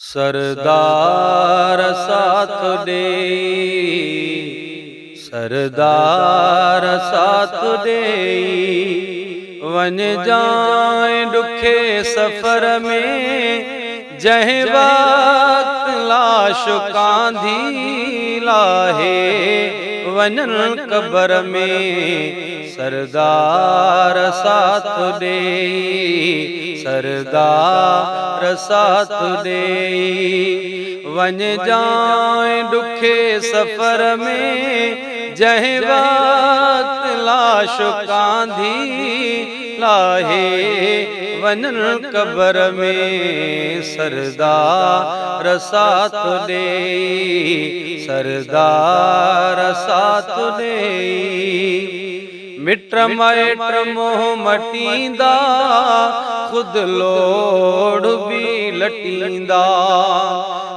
सरदार साथ दे, सरदार साथ दे, वन जाए डुखे सफर में, जह वक्त लाश कांधी लाहे वनन कबर में। सरदार साथ दे, सरदार साथ दे, वन जाए डुखे सफर में, जह वक्त लाश कांधी लाहे वनन कबर में। सरदार साथ दे, सरदार साथ दे, मिट्र माइट्र मोह मटींदा, खुद लोड़ भी लटींदा।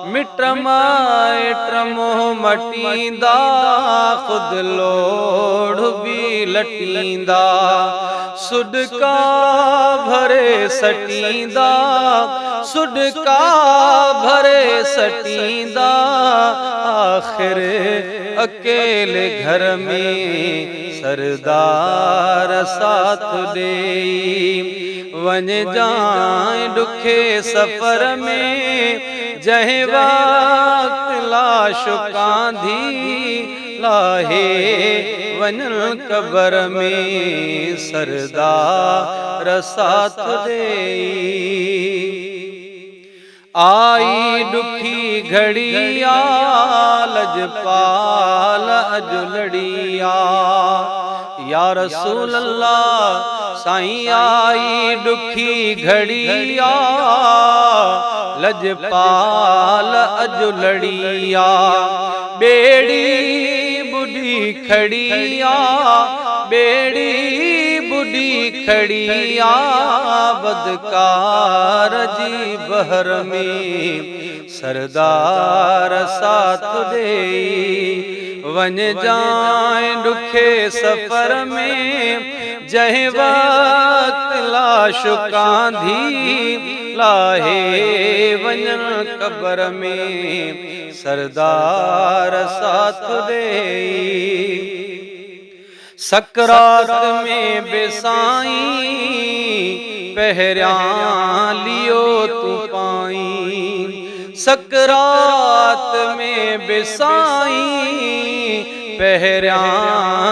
मिट्र माइट्र मोह मटींदा, खुद लोड़ भी लटींदा। सुडका भरे सटींदा, सुडका भरे सटींदा, आखिर अकेले घर में। सरदार साथ दे, वन जाए डुखे सफर में, जह वक्त लाश कांधी लाहे वनन कबर में। सरदार साथ दे, आई दुखी घड़िया, लजपाल अजुलड़िया। या रसूल अल्लाह साईं आई दुखी घड़िया, लजपाल अजुलड़िया। बेड़ी बुढ़ी खड़िया, बेड़ी बुढ़ी खड़िया, बदकार जी बहर में। सरदार साथ दे, वन जाए डुखे सफर में, जह वक्त लाश कांधी लाहे वनन कबर में। सरदार साथ दे, सकरात में बेसाई, पहरा लियो तू पाई। सकरात में बेसाई, पहरा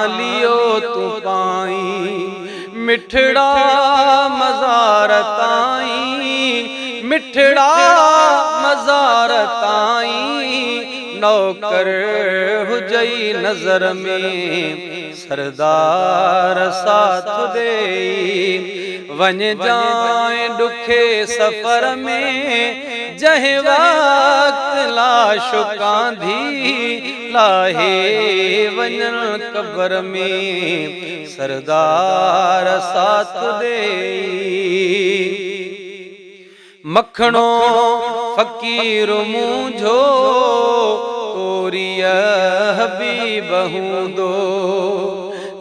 लियो तू पाई। मिठड़ा मज़ारताई, मिठड़ा मज़ारताई, नौकर हुजई नजर में। सरदार साथ दे, वन जाए डुखे सफर में, जह वक्त लाश कांधी लाहे वनन कबर में। सरदार साथ दे, मखणो फकीर मूंझो, तोरिया हबीब हूंदो।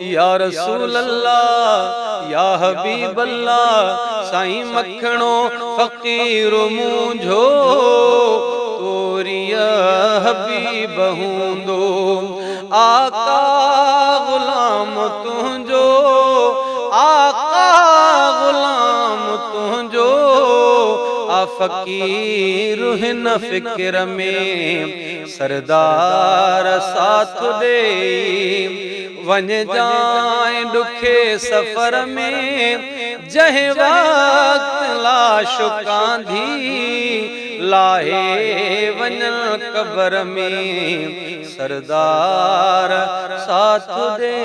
या रसूल अल्लाह या हबीब अल्लाह, साईं मखणो फकीर मूंझो, तोरिया हबीब हूंदो। आका गुलाम तुंहिंजो, आका गुलाम तुंहिंजो, आ फकीर हिन फिक्र में। सरदार साथ दे, वन जाए डुखे सफर में, जह वक्त लाश कांधी लाहे वनन कबर में। सरदार साथ दे।